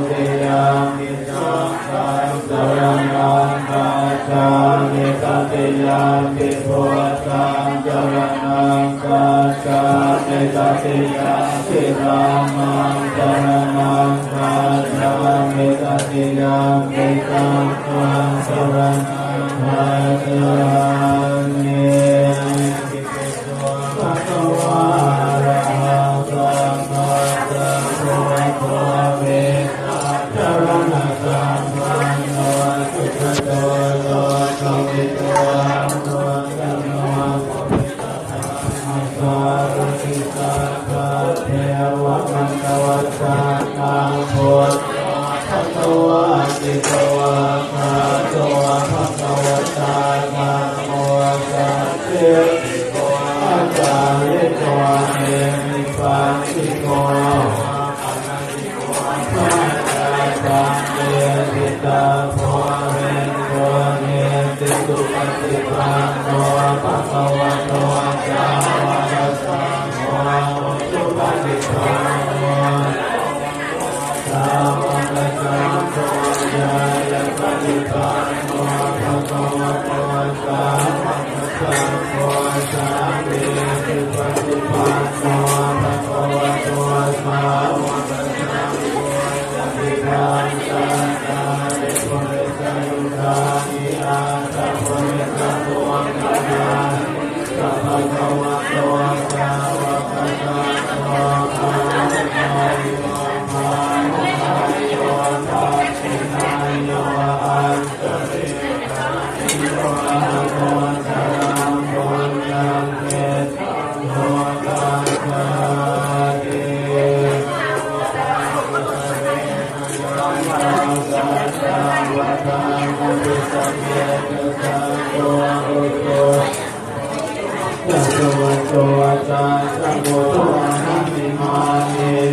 ติยามิสังฆังสรณังคัจฉามิตติยามิพุทธังสรณังคัจฉามิตติยามิธัมมังสรณังคัจฉามิตติยามิสังฆังสรณังคัจฉามิภะคะวะอะระหะโตสัมมาสัมพุทโธเวสะระนะสัมปันโนสุขโตโลกวิทูโนสัมมาสัมพุทธิสัพพะเทวะมันตวัสสะนังพุทธะภะวะติภะวะภะโตภะคะวะตาธัมโมสัพเพอาจาริโกเอมิปัสสิโกภะตังเอติตาโพเรนโกเนติสุปฏิปันโนภะคะวะโตสาวกสังโฆสุปฏิปันโนสาวกสังโฆญาณปฏิปันโนภะคะวะโตสาวกสังโฆสามีสุปฏิปันโนภะคะวะโตสาวกสังโฆปฏิปันโนสาธุโมสาธุทานิอาสะโพนิสัพพะกัจจาสัพพะคะวะโตสาวกสังโฆภะคะวะโตภะคะวะโตทักขิณายโยอันตริยานิโยอะระโตสัมมาสัมพุทธัสสะโลกัสสะติวัฏังอุปสัมเมตตาโตอุตโตสัพพะโตอาจารย์สัพพะโตอะระหิมานิ